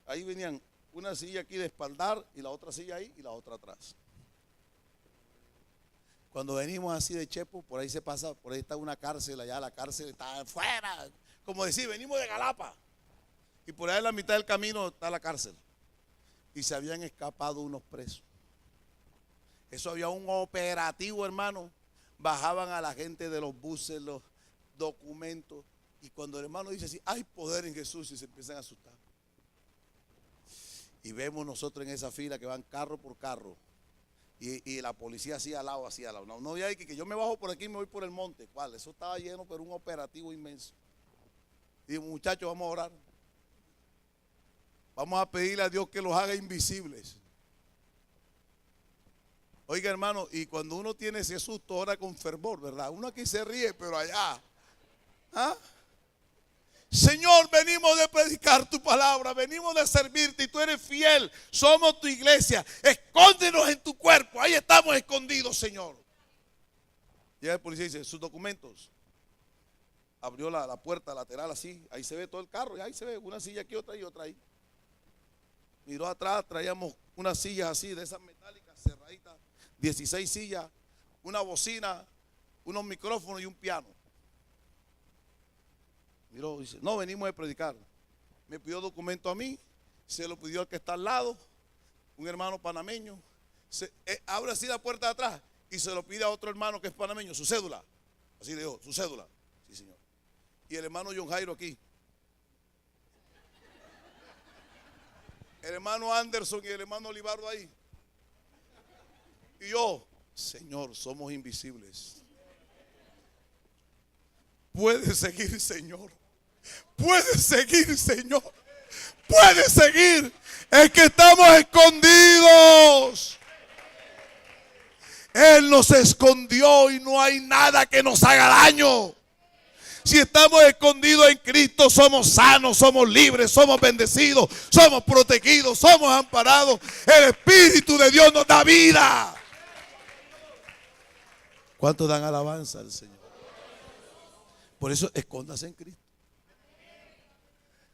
Ahí venían una silla aquí de espaldar y la otra silla ahí y la otra atrás. Cuando venimos así de Chepo, por ahí se pasa, por ahí está una cárcel, allá la cárcel está afuera. Como decir, venimos de Galapa. Y por ahí en la mitad del camino está la cárcel. Y se habían escapado unos presos. Eso había un operativo, hermano. Bajaban a la gente de los buses, los documentos. Y cuando el hermano dice así, hay poder en Jesús, y se empiezan a asustar. Y vemos nosotros en esa fila que van carro por carro. Y la policía así al lado, así al lado. No había que yo me bajo por aquí y me voy por el monte. ¿Cuál? Eso estaba lleno, pero un operativo inmenso. Y muchachos, vamos a orar. Vamos a pedirle a Dios que los haga invisibles. Oiga, hermano, y cuando uno tiene ese susto, ora con fervor, ¿verdad? Uno aquí se ríe, pero allá. ¿Ah? Señor, venimos de predicar tu palabra, venimos de servirte y tú eres fiel, somos tu iglesia, escóndenos en tu cuerpo, ahí estamos escondidos, Señor. Llega el policía y dice, sus documentos. Abrió la puerta lateral así, ahí se ve todo el carro, y ahí se ve una silla aquí, otra y otra ahí. Miró atrás, traíamos unas sillas así, de esas metálicas cerraditas, 16 sillas, una bocina, unos micrófonos y un piano. Miró, dice, no, venimos a predicar. Me pidió documento a mí, se lo pidió al que está al lado, un hermano panameño. Abre así la puerta de atrás y se lo pide a otro hermano que es panameño, su cédula. Así le dijo, su cédula. Sí, señor. Y el hermano John Jairo aquí. El hermano Anderson y el hermano Olivardo ahí. Y yo, Señor, somos invisibles. Puede seguir, Señor. Puede seguir, Señor. Puede seguir. Es que estamos escondidos. Él nos escondió y no hay nada que nos haga daño. Si estamos escondidos en Cristo, somos sanos, somos libres, somos bendecidos, somos protegidos, somos amparados. El Espíritu de Dios nos da vida. ¿Cuántos dan alabanza al Señor? Por eso, escóndase en Cristo.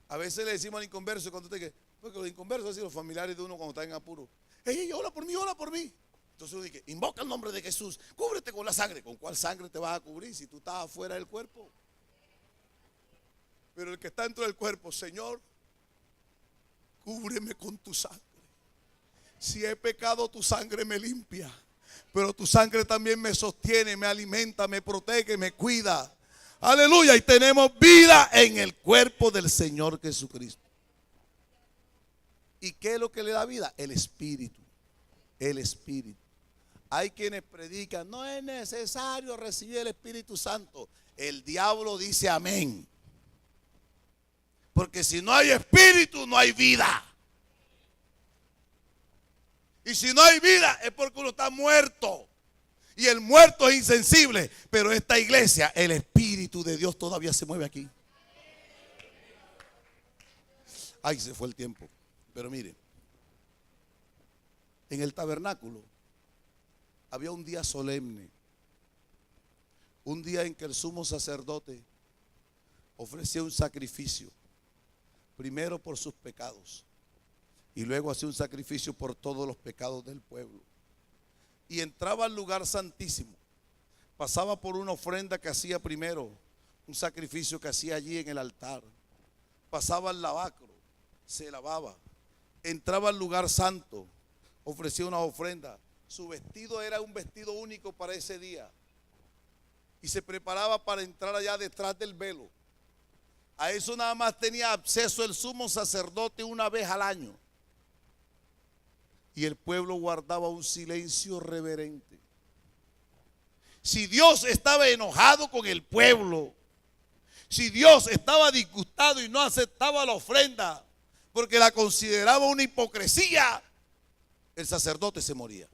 A veces le decimos al inconverso, cuando usted porque los inconversos, así los familiares de uno cuando están en apuro, ¡ey, ora por mí, ora por mí! Entonces uno dice, invoca el nombre de Jesús, cúbrete con la sangre. ¿Con cuál sangre te vas a cubrir si tú estás afuera del cuerpo? Pero el que está dentro del cuerpo, Señor, cúbreme con tu sangre. Si he pecado, tu sangre me limpia. Pero tu sangre también me sostiene, me alimenta, me protege, me cuida. Aleluya, y tenemos vida en el cuerpo del Señor Jesucristo. ¿Y qué es lo que le da vida? El Espíritu. El Espíritu. Hay quienes predican, no es necesario recibir el Espíritu Santo. El diablo dice amén. Porque si no hay espíritu, no hay vida. Y si no hay vida, es porque uno está muerto. Y el muerto es insensible. Pero esta iglesia, el Espíritu de Dios todavía se mueve aquí. Ay, se fue el tiempo. Pero mire, en el tabernáculo había un día solemne. Un día en que el sumo sacerdote ofrecía un sacrificio. Primero por sus pecados. Y luego hacía un sacrificio por todos los pecados del pueblo. Y entraba al lugar santísimo. Pasaba por una ofrenda que hacía primero. Un sacrificio que hacía allí en el altar. Pasaba al lavacro. Se lavaba. Entraba al lugar santo. Ofrecía una ofrenda. Su vestido era un vestido único para ese día. Y se preparaba para entrar allá detrás del velo. A eso nada más tenía acceso el sumo sacerdote una vez al año. Y el pueblo guardaba un silencio reverente. Si Dios estaba enojado con el pueblo, si Dios estaba disgustado y no aceptaba la ofrenda porque la consideraba una hipocresía, el sacerdote se moría.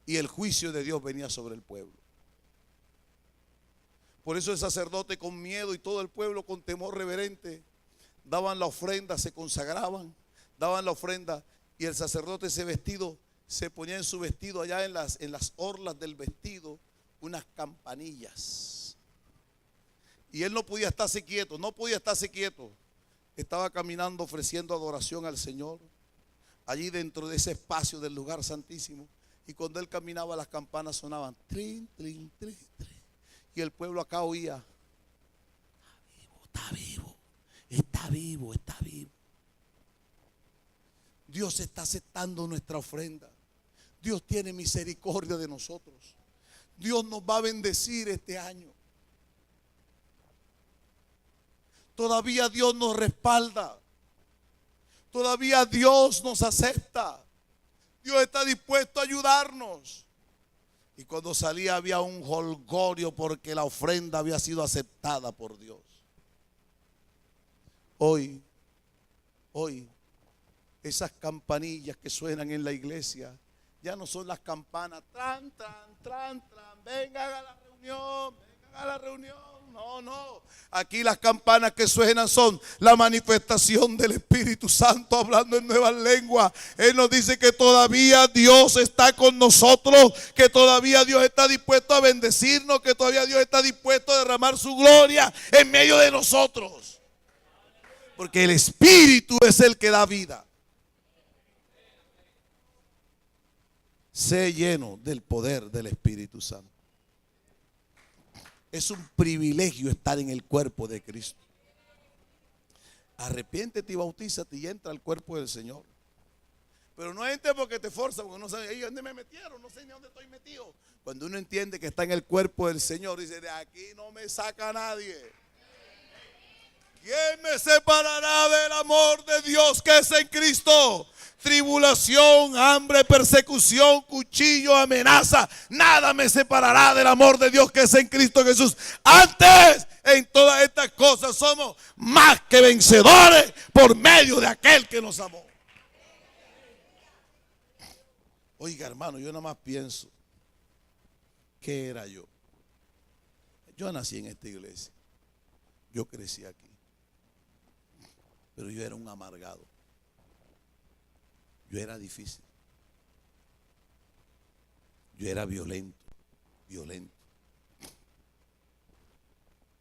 Y el juicio de Dios venía sobre el pueblo. Por eso el sacerdote con miedo y todo el pueblo con temor reverente daban la ofrenda, se consagraban, daban la ofrenda y el sacerdote ese vestido se ponía en su vestido allá en las orlas del vestido unas campanillas. Y él no podía estarse quieto, no podía estarse quieto. Estaba caminando ofreciendo adoración al Señor allí dentro de ese espacio del lugar santísimo. Y cuando él caminaba las campanas sonaban trin, trin, trin, trin. Y el pueblo acá oía, está vivo, está vivo, está vivo. Dios está aceptando nuestra ofrenda. Dios tiene misericordia de nosotros. Dios nos va a bendecir este año. Todavía Dios nos respalda. Todavía Dios nos acepta. Dios está dispuesto a ayudarnos. Y cuando salía había un jolgorio porque la ofrenda había sido aceptada por Dios. Hoy, esas campanillas que suenan en la iglesia ya no son las campanas, tran, tran, tran, tran, vengan a la reunión, vengan a la reunión. No. Aquí las campanas que suenan son la manifestación del Espíritu Santo hablando en nuevas lenguas. Él nos dice que todavía Dios está con nosotros, que todavía Dios está dispuesto a bendecirnos, que todavía Dios está dispuesto a derramar su gloria en medio de nosotros. Porque el Espíritu es el que da vida. Sé lleno del poder del Espíritu Santo. Es un privilegio estar en el cuerpo de Cristo. Arrepiéntete y bautízate y entra al cuerpo del Señor. Pero no entres porque te fuerza, porque no sabes dónde me metieron, no sé ni dónde estoy metido. Cuando uno entiende que está en el cuerpo del Señor, dice, de aquí no me saca nadie. ¿Quién me separará del amor de Dios que es en Cristo? Tribulación, hambre, persecución, cuchillo, amenaza. Nada me separará del amor de Dios que es en Cristo Jesús. Antes, en todas estas cosas somos más que vencedores por medio de aquel que nos amó. Oiga, hermano, yo nada más pienso, ¿qué era yo? Yo nací en esta iglesia. Yo crecí aquí. Pero yo era un amargado. Yo era difícil. Yo era violento.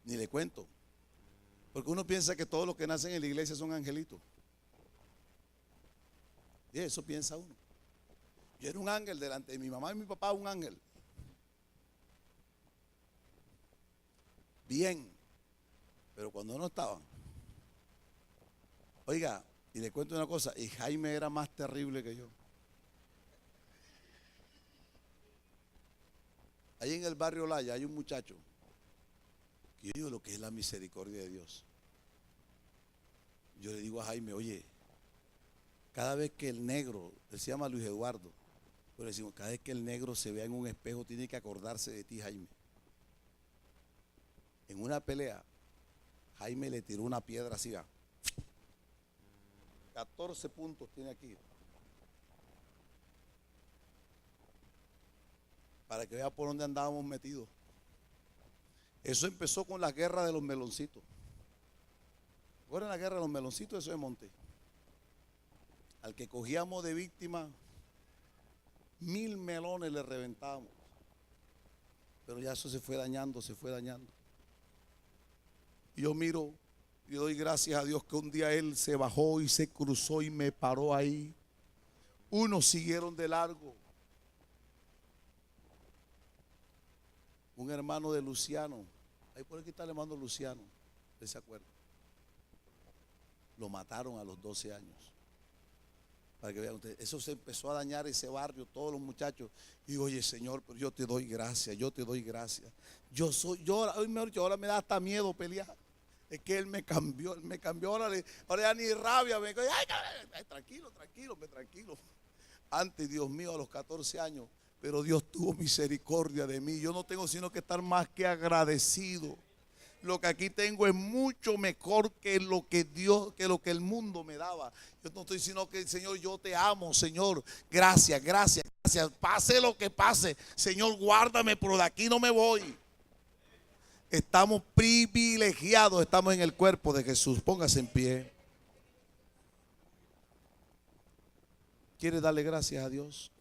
Ni le cuento. Porque uno piensa que todos los que nacen en la iglesia son angelitos. Y eso piensa uno. Yo era un ángel delante de mi mamá y mi papá, un ángel. Bien. Pero cuando no estaban. Oiga, y le cuento una cosa, y Jaime era más terrible que yo. Ahí en el barrio Laya hay un muchacho que yo digo lo que es la misericordia de Dios. Yo le digo a Jaime, oye, Cada vez que el negro, él se llama Luis Eduardo, pero decimos, cada vez que el negro se vea en un espejo, tiene que acordarse de ti, Jaime. En una pelea, Jaime le tiró una piedra así, 14 puntos tiene aquí. Para que vea por dónde andábamos metidos. Eso empezó con la guerra de los meloncitos. ¿Recuerdan la guerra de los meloncitos? Eso de Monte. Al que cogíamos de víctima, 1000 melones le reventábamos. Pero ya eso se fue dañando, se fue dañando. Y yo miro y doy gracias a Dios que un día él se bajó y se cruzó y me paró ahí. Unos siguieron de largo. Un hermano de Luciano, ahí por aquí está el hermano Luciano, ¿usted se acuerda? Lo mataron a los 12 años. Para que vean ustedes, eso se empezó a dañar ese barrio, todos los muchachos. Y oye, Señor, pero yo te doy gracias, yo te doy gracias. Ahora me da hasta miedo pelear. Es que Él me cambió, ahora ya ni rabia, ay, tranquilo, tranquilo. Antes, Dios mío, a los 14 años, pero Dios tuvo misericordia de mí. Yo no tengo sino que estar más que agradecido. Lo que aquí tengo es mucho mejor que lo que Dios, que lo que el mundo me daba. Yo no estoy sino que, Señor, yo te amo, Señor. Gracias. Pase lo que pase, Señor, guárdame, pero de aquí no me voy. Estamos privilegiados, estamos en el cuerpo de Jesús. Póngase en pie. ¿Quiere darle gracias a Dios?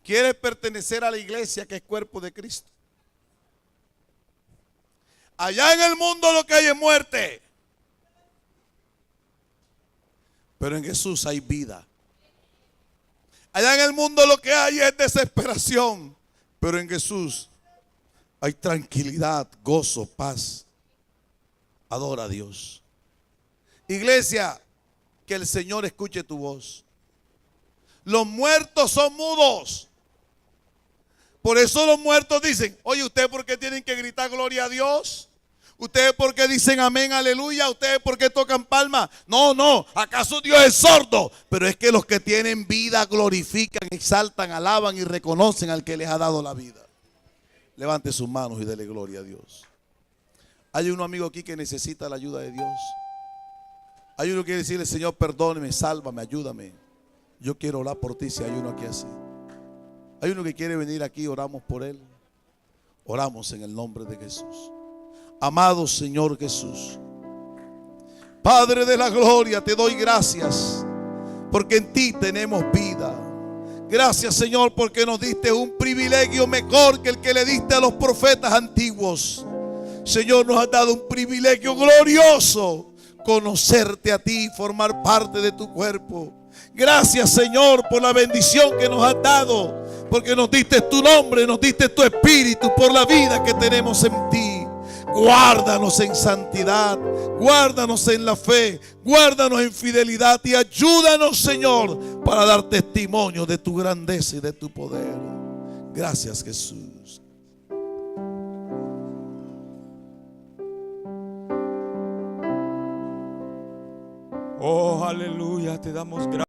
¿Quiere pertenecer a la iglesia que es cuerpo de Cristo? Allá en el mundo lo que hay es muerte, pero en Jesús hay vida. Allá en el mundo lo que hay es desesperación, pero en Jesús hay tranquilidad, gozo, paz. Adora a Dios. Iglesia, que el Señor escuche tu voz. Los muertos son mudos. Por eso los muertos dicen, oye, ¿ustedes por qué tienen que gritar gloria a Dios? ¿Ustedes por qué dicen amén, aleluya? ¿Ustedes por qué tocan palmas? No, ¿acaso Dios es sordo? Pero es que los que tienen vida glorifican, exaltan, alaban y reconocen al que les ha dado la vida. Levante sus manos y dele gloria a Dios. Hay un amigo aquí que necesita la ayuda de Dios. Hay uno que quiere decirle, Señor, perdóneme, sálvame, ayúdame. Yo quiero orar por ti si hay uno aquí así. Hay uno que quiere venir aquí, oramos por él. Oramos en el nombre de Jesús. Amado Señor Jesús, Padre de la gloria, te doy gracias porque en ti tenemos vida. Gracias, Señor, porque nos diste un privilegio mejor que el que le diste a los profetas antiguos. Señor, nos has dado un privilegio glorioso, conocerte a ti, formar parte de tu cuerpo. Gracias, Señor, por la bendición que nos has dado, porque nos diste tu nombre, nos diste tu espíritu, por la vida que tenemos en ti. Guárdanos en santidad, guárdanos en la fe, guárdanos en fidelidad y ayúdanos, Señor, para dar testimonio de tu grandeza y de tu poder. Gracias, Jesús. Oh, aleluya, te damos gracias.